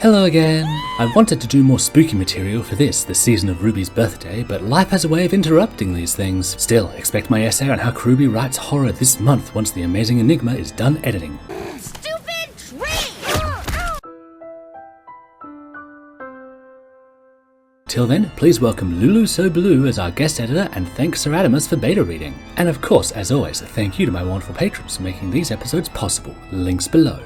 Hello again! I wanted to do more spooky material for the season of RWBY's birthday, but life has a way of interrupting these things. Still, expect my essay on how RWBY writes horror this month once the amazing Enigma is done editing. Stupid tree! Till then, please welcome LuluSoBlue as our guest editor, and thanks Sir Adamus for beta reading. And of course, as always, thank you to my wonderful patrons for making these episodes possible. Links below.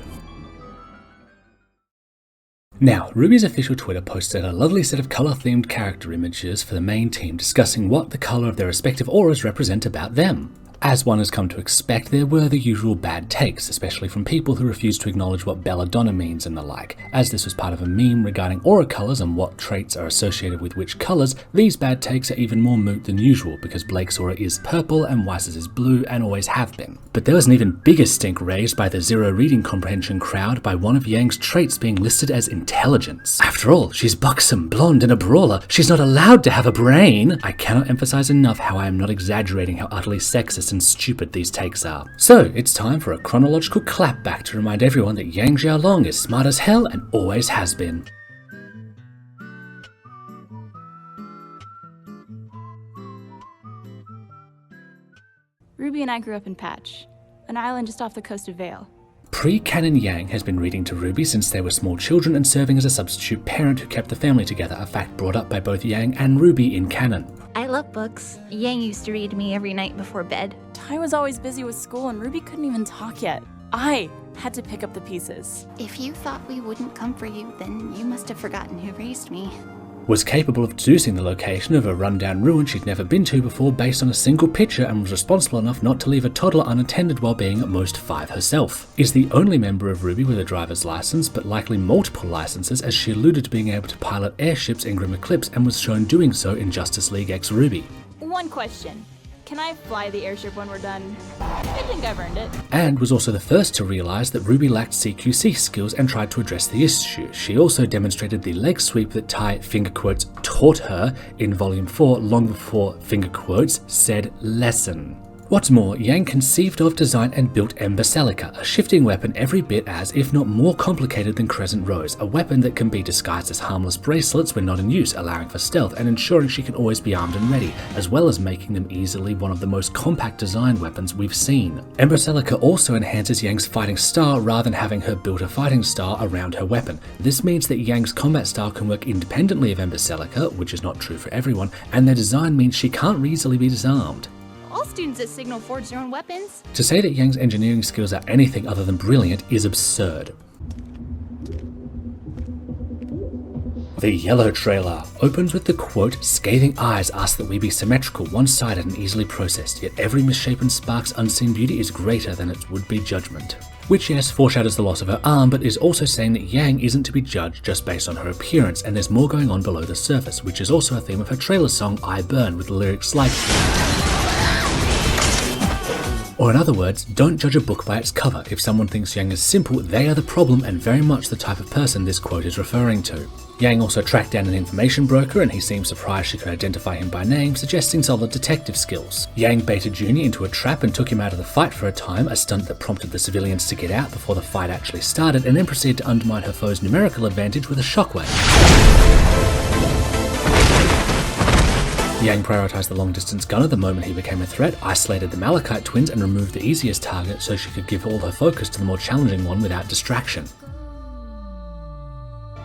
Now, RWBY's official Twitter posted a lovely set of colour-themed character images for the main team discussing what the colour of their respective auras represent about them. As one has come to expect, there were the usual bad takes, especially from people who refused to acknowledge what belladonna means and the like. As this was part of a meme regarding aura colours and what traits are associated with which colours, these bad takes are even more moot than usual because Blake's aura is purple and Weiss's is blue and always have been. But there was an even bigger stink raised by the zero reading comprehension crowd by one of Yang's traits being listed as intelligence. After all, she's buxom, blonde and a brawler. She's not allowed to have a brain! I cannot emphasize enough how I am not exaggerating how utterly sexist and stupid these takes are. So, it's time for a chronological clap back to remind everyone that Xiao Long is smart as hell and always has been. Ruby and I grew up in Patch, an island just off the coast of Vale. Pre-canon Yang has been reading to RWBY since they were small children and serving as a substitute parent who kept the family together, a fact brought up by both Yang and RWBY in canon. I love books. Yang used to read me every night before bed. Ty was always busy with school and Ruby couldn't even talk yet. I had to pick up the pieces. If you thought we wouldn't come for you, then you must have forgotten who raised me. Was capable of deducing the location of a rundown ruin she'd never been to before based on a single picture, and was responsible enough not to leave a toddler unattended while being at most 5 herself. Is the only member of RWBY with a driver's license, but likely multiple licenses, as she alluded to being able to pilot airships in Grim Eclipse and was shown doing so in Justice League X RWBY. One question. Can I fly the airship when we're done? I think I've earned it. And was also the first to realise that RWBY lacked CQC skills and tried to address the issue. She also demonstrated the leg sweep that Ty, finger quotes, taught her in Volume 4 long before, finger quotes, said lesson. What's more, Yang conceived of, designed and built Ember Celica, a shifting weapon every bit as, if not more complicated than Crescent Rose, a weapon that can be disguised as harmless bracelets when not in use, allowing for stealth and ensuring she can always be armed and ready, as well as making them easily one of the most compact designed weapons we've seen. Ember Celica also enhances Yang's fighting style rather than having her build a fighting style around her weapon. This means that Yang's combat style can work independently of Ember Celica, which is not true for everyone, and their design means she can't easily be disarmed. All students at Signal forge their own weapons. To say that Yang's engineering skills are anything other than brilliant is absurd. The yellow trailer opens with the quote, "Scathing eyes ask that we be symmetrical, one-sided and easily processed, yet every misshapen spark's unseen beauty is greater than its would-be judgment." Which, yes, foreshadows the loss of her arm, but is also saying that Yang isn't to be judged just based on her appearance, and there's more going on below the surface, which is also a theme of her trailer song, I Burn, with lyrics like... Or in other words, don't judge a book by its cover. If someone thinks Yang is simple, they are the problem and very much the type of person this quote is referring to. Yang also tracked down an information broker and he seemed surprised she could identify him by name, suggesting solid detective skills. Yang baited Junior into a trap and took him out of the fight for a time, a stunt that prompted the civilians to get out before the fight actually started, and then proceeded to undermine her foe's numerical advantage with a shockwave. Yang prioritised the long-distance gunner the moment he became a threat, isolated the Malachite twins and removed the easiest target so she could give all her focus to the more challenging one without distraction.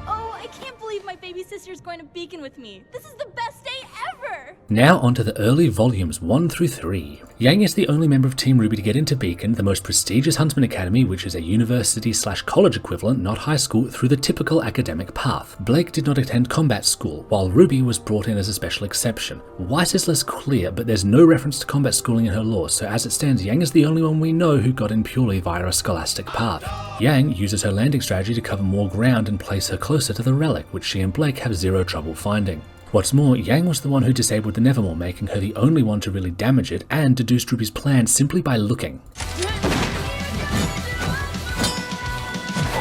Oh, I can't believe my baby sister's going to Beacon with me. This is the best day ever! Now onto the early volumes 1 through 3. Yang is the only member of Team RWBY to get into Beacon, the most prestigious Huntsman Academy, which is a university/college equivalent, not high school, through the typical academic path. Blake did not attend combat school, while RWBY was brought in as a special exception. Weiss is less clear, but there's no reference to combat schooling in her lore, so as it stands, Yang is the only one we know who got in purely via a scholastic path. Yang uses her landing strategy to cover more ground and place her closer to the relic, which she and Blake have zero trouble finding. What's more, Yang was the one who disabled the Nevermore, making her the only one to really damage it, and deduced RWBY's plan simply by looking.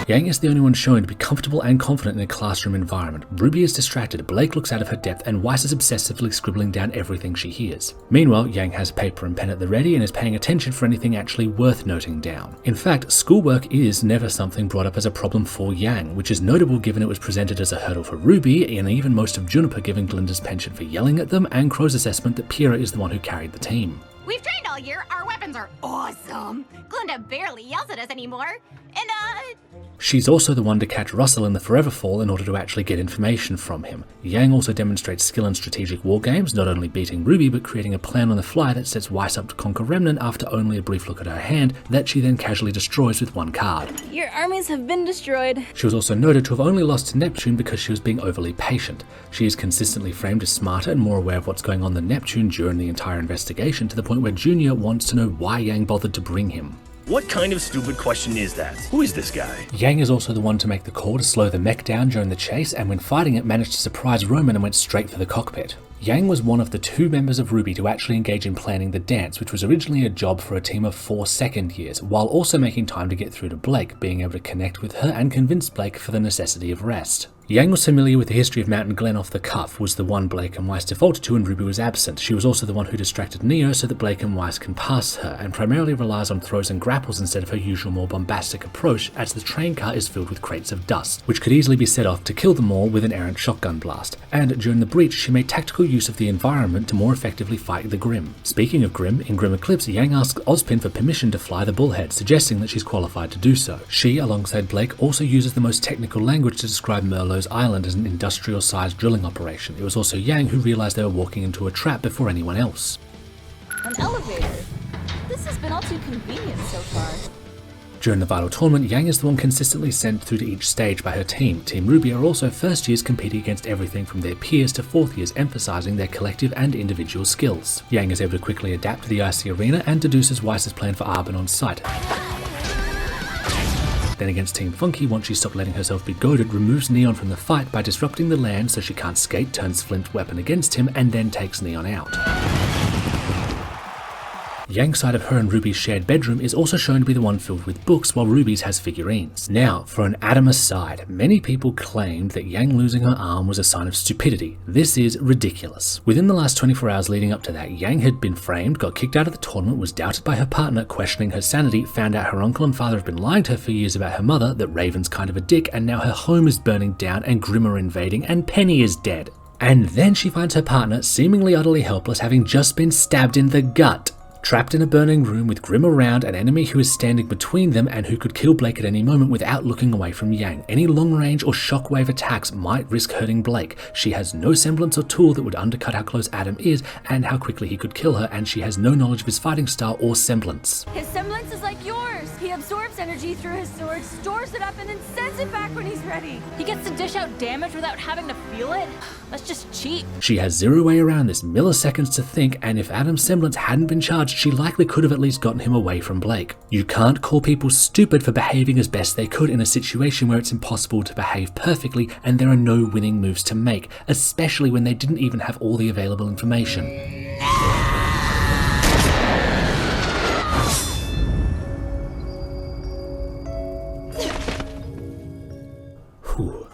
Yang is the only one shown to be comfortable and confident in a classroom environment. Ruby is distracted, Blake looks out of her depth, and Weiss is obsessively scribbling down everything she hears. Meanwhile, Yang has paper and pen at the ready and is paying attention for anything actually worth noting down. In fact, schoolwork is never something brought up as a problem for Yang, which is notable given it was presented as a hurdle for Ruby, and even most of Juniper giving Glinda's penchant for yelling at them, and Crow's assessment that Pyrrha is the one who carried the team. We've trained all year. Our weapons are awesome. Glinda barely yells at us anymore. And, She's also the one to catch Russell in the Forever Fall in order to actually get information from him. Yang also demonstrates skill in strategic war games, not only beating Ruby but creating a plan on the fly that sets Weiss up to conquer Remnant after only a brief look at her hand that she then casually destroys with one card. Your armies have been destroyed. She was also noted to have only lost to Neptune because she was being overly patient. She is consistently framed as smarter and more aware of what's going on than Neptune during the entire investigation, to the point where Junior wants to know why Yang bothered to bring him. What kind of stupid question is that? Who is this guy? Yang is also the one to make the call to slow the mech down during the chase, and when fighting it managed to surprise Roman and went straight for the cockpit. Yang was one of the 2 members of RWBY to actually engage in planning the dance, which was originally a job for a team of 4 second years, while also making time to get through to Blake, being able to connect with her and convince Blake for the necessity of rest. Yang was familiar with the history of Mountain Glen off the cuff, was the one Blake and Weiss defaulted to when RWBY was absent. She was also the one who distracted Neo so that Blake and Weiss can pass her, and primarily relies on throws and grapples instead of her usual more bombastic approach, as the train car is filled with crates of dust, which could easily be set off to kill them all with an errant shotgun blast. And during the breach, she made tactical use of the environment to more effectively fight the Grim. Speaking of Grim, in Grim Eclipse, Yang asks Ozpin for permission to fly the Bullhead, suggesting that she's qualified to do so. She, alongside Blake, also uses the most technical language to describe Merlot's Island as an industrial-sized drilling operation. It was also Yang who realized they were walking into a trap before anyone else. An elevator. This has been all too convenient so far. During the Vital Tournament, Yang is the one consistently sent through to each stage by her team. Team RWBY are also first years competing against everything from their peers to 4th years, emphasizing their collective and individual skills. Yang is able to quickly adapt to the icy arena and deduces Weiss's plan for Arbin on sight. Then against Team Funky, once she stopped letting herself be goaded, removes Neon from the fight by disrupting the land so she can't skate, turns Flint's weapon against him, and then takes Neon out. Yang's side of her and RWBY's shared bedroom is also shown to be the one filled with books, while RWBY's has figurines. Now, for an Adam aside, many people claimed that Yang losing her arm was a sign of stupidity. This is ridiculous. Within the last 24 hours leading up to that, Yang had been framed, got kicked out of the tournament, was doubted by her partner, questioning her sanity, found out her uncle and father have been lying to her for years about her mother, that Raven's kind of a dick, and now her home is burning down and Grimm are invading, and Penny is dead. And then she finds her partner, seemingly utterly helpless, having just been stabbed in the gut. Trapped in a burning room with Grimm around, an enemy who is standing between them and who could kill Blake at any moment without looking away from Yang. Any long-range or shockwave attacks might risk hurting Blake. She has no semblance or tool that would undercut how close Adam is and how quickly he could kill her, and she has no knowledge of his fighting style or semblance. His semblance is like yours. He absorbs energy through his sword, stores it up, and then sends it back when he's ready. He gets to dish out damage without having to feel it. That's just cheap. She has zero way around this, milliseconds to think, and if Adam's semblance hadn't been charged, she likely could have at least gotten him away from Blake. You can't call people stupid for behaving as best they could in a situation where it's impossible to behave perfectly and there are no winning moves to make, especially when they didn't even have all the available information. Whew.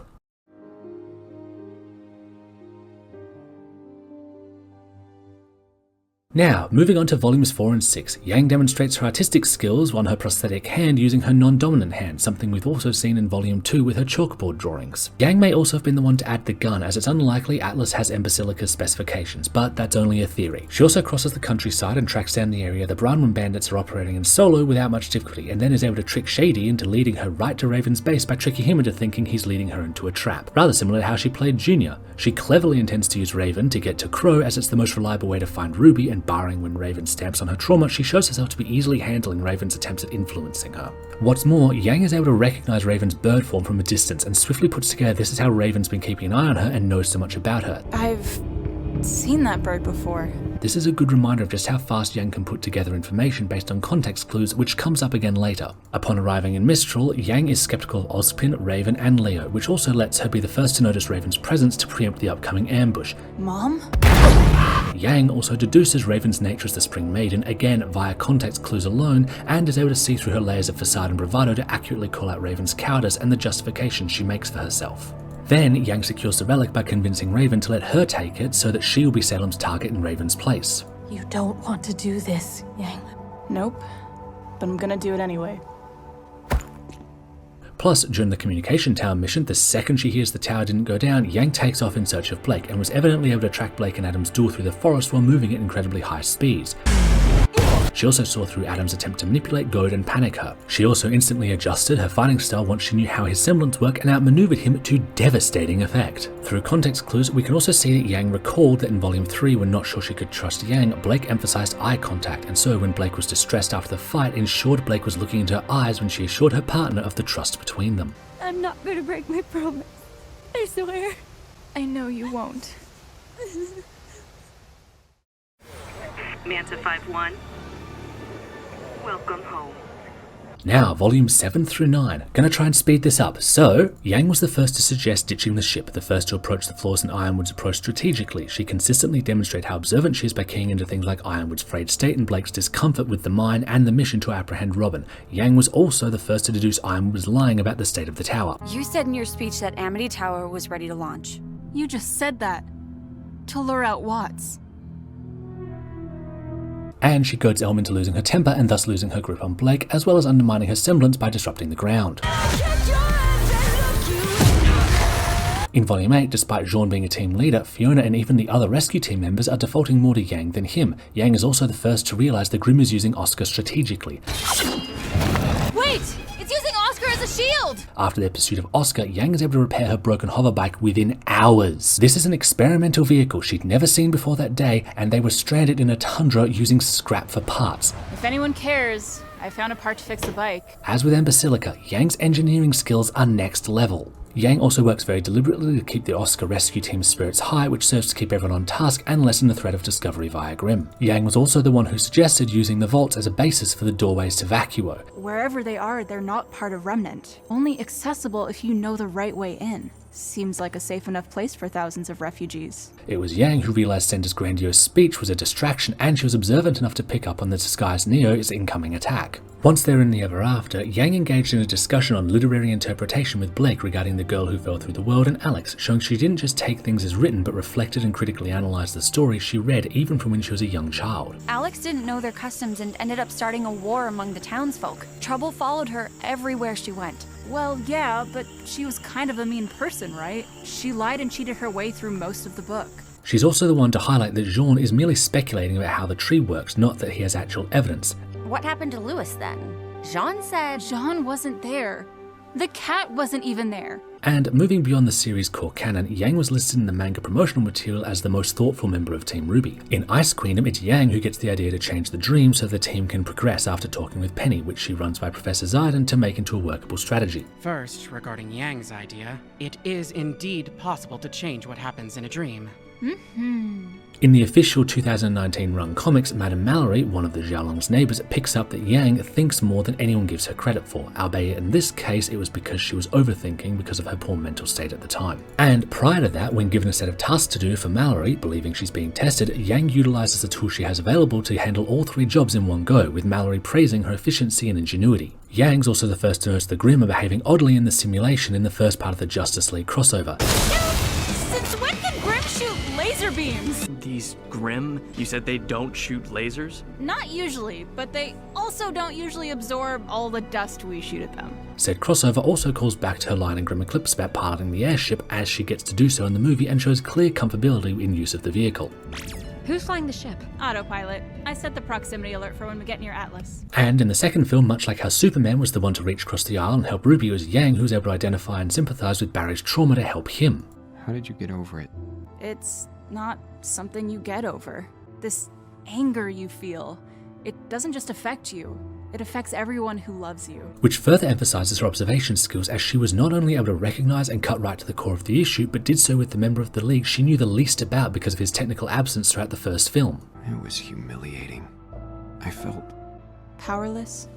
Now, moving on to volumes 4 and 6, Yang demonstrates her artistic skills on her prosthetic hand using her non-dominant hand, something we've also seen in volume 2 with her chalkboard drawings. Yang may also have been the one to add the gun, as it's unlikely Atlas has Imbecilica's specifications, but that's only a theory. She also crosses the countryside and tracks down the area the Brownman bandits are operating in solo without much difficulty, and then is able to trick Shady into leading her right to Raven's base by tricking him into thinking he's leading her into a trap. Rather similar to how she played Junior. She cleverly intends to use Raven to get to Crow, as it's the most reliable way to find RWBY, and barring when Raven stamps on her trauma, she shows herself to be easily handling Raven's attempts at influencing her. What's more, Yang is able to recognize Raven's bird form from a distance and swiftly puts together this is how Raven's been keeping an eye on her and knows so much about her. I've seen that bird before. This is a good reminder of just how fast Yang can put together information based on context clues, which comes up again later. Upon arriving in Mistral, Yang is skeptical of Ozpin, Raven, and Leo, which also lets her be the first to notice Raven's presence to preempt the upcoming ambush. Mom? Yang also deduces Raven's nature as the Spring Maiden, again via context clues alone, and is able to see through her layers of facade and bravado to accurately call out Raven's cowardice and the justification she makes for herself. Then, Yang secures the relic by convincing Raven to let her take it so that she will be Salem's target in Raven's place. You don't want to do this, Yang. Nope. But I'm gonna do it anyway. Plus, during the communication tower mission, the second she hears the tower didn't go down, Yang takes off in search of Blake and was evidently able to track Blake and Adam's duel through the forest while moving at incredibly high speeds. She also saw through Adam's attempt to manipulate, goad, and panic her. She also instantly adjusted her fighting style once she knew how his semblance worked and outmaneuvered him to devastating effect. Through context clues, we can also see that Yang recalled that in Volume 3, when not sure she could trust Yang, Blake emphasized eye contact, and so when Blake was distressed after the fight, ensured Blake was looking into her eyes when she assured her partner of the trust between them. I'm not gonna break my promise. I swear. I know you won't. Manta 5-1. Welcome home. Now, volumes 7 through 9. Gonna try and speed this up. So, Yang was the first to suggest ditching the ship, the first to approach the flaws in Ironwood's approach strategically. She consistently demonstrated how observant she is by keying into things like Ironwood's frayed state and Blake's discomfort with the mine and the mission to apprehend Robin. Yang was also the first to deduce Ironwood was lying about the state of the tower. You said in your speech that Amity Tower was ready to launch. You just said that. To lure out Watts. And she goads Elm into losing her temper and thus losing her grip on Blake, as well as undermining her semblance by disrupting the ground. In Volume 8, despite Jean being a team leader, Fiona and even the other rescue team members are defaulting more to Yang than him. Yang is also the first to realize the Grimm is using Oscar strategically. Wait! It's using Oscar as a shield! After their pursuit of Oscar, Yang is able to repair her broken hoverbike within hours. This is an experimental vehicle she'd never seen before that day, and they were stranded in a tundra using scrap for parts. If anyone cares, I found a part to fix the bike. As with Ambasilica, Yang's engineering skills are next level. Yang also works very deliberately to keep the Oscar rescue team's spirits high, which serves to keep everyone on task and lessen the threat of discovery via Grimm. Yang was also the one who suggested using the vaults as a basis for the doorways to Vacuo. Wherever they are, they're not part of Remnant. Only accessible if you know the right way in. Seems like a safe enough place for thousands of refugees. It was Yang who realized Sender's grandiose speech was a distraction, and she was observant enough to pick up on the disguised Neo's incoming attack. Once they're in the Ever After, Yang engaged in a discussion on literary interpretation with Blake regarding The Girl Who Fell Through the World and Alex, showing she didn't just take things as written but reflected and critically analysed the story she read even from when she was a young child. Alex didn't know their customs and ended up starting a war among the townsfolk. Trouble followed her everywhere she went. Well, yeah, but she was kind of a mean person, right? She lied and cheated her way through most of the book. She's also the one to highlight that Jean is merely speculating about how the tree works, not that he has actual evidence. What happened to Louis then? Jean said... Jean wasn't there. The cat wasn't even there. And moving beyond the series' core canon, Yang was listed in the manga promotional material as the most thoughtful member of Team RWBY. In Ice Queendom, it's Yang who gets the idea to change the dream so the team can progress after talking with Penny, which she runs by Professor Zidane to make into a workable strategy. First, regarding Yang's idea, it is indeed possible to change what happens in a dream. In the official 2019 run comics, Madame Mallory, one of the Xiao Long's neighbours, picks up that Yang thinks more than anyone gives her credit for, albeit in this case it was because she was overthinking because of her poor mental state at the time. And prior to that, when given a set of tasks to do for Mallory, believing she's being tested, Yang utilises the tool she has available to handle all 3 jobs in one go, with Mallory praising her efficiency and ingenuity. Yang's also the first to notice the Grimm are behaving oddly in the simulation in the first part of the Justice League crossover. Since when can Grimm shoot laser beams? These Grimm? You said they don't shoot lasers? Not usually, but they also don't usually absorb all the dust we shoot at them. Said crossover also calls back to her line in Grimm Eclipse about piloting the airship, as she gets to do so in the movie, and shows clear comfortability in use of the vehicle. Who's flying the ship? Autopilot. I set the proximity alert for when we get near Atlas. And in the second film, much like how Superman was the one to reach across the aisle and help RWBY, it was Yang who was able to identify and sympathise with Barry's trauma to help him. How did you get over it? It's not something you get over. This anger you feel, it doesn't just affect you. It affects everyone who loves you. Which further emphasizes her observation skills, as she was not only able to recognize and cut right to the core of the issue, but did so with the member of the League she knew the least about because of his technical absence throughout the first film. It was humiliating. I felt powerless.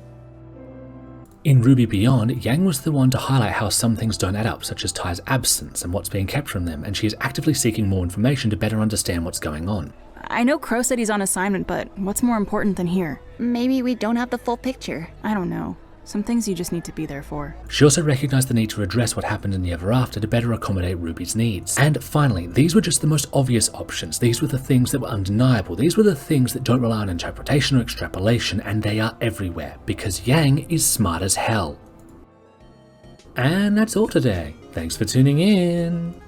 In RWBY Beyond, Yang was the one to highlight how some things don't add up, such as Ty's absence and what's being kept from them, and she is actively seeking more information to better understand what's going on. I know Crow said he's on assignment, but what's more important than here? Maybe we don't have the full picture. I don't know. Some things you just need to be there for. She also recognized the need to address what happened in the Ever After to better accommodate RWBY's needs. And finally, these were just the most obvious options. These were the things that were undeniable. These were the things that don't rely on interpretation or extrapolation, and they are everywhere, because Yang is smart as hell. And that's all today. Thanks for tuning in.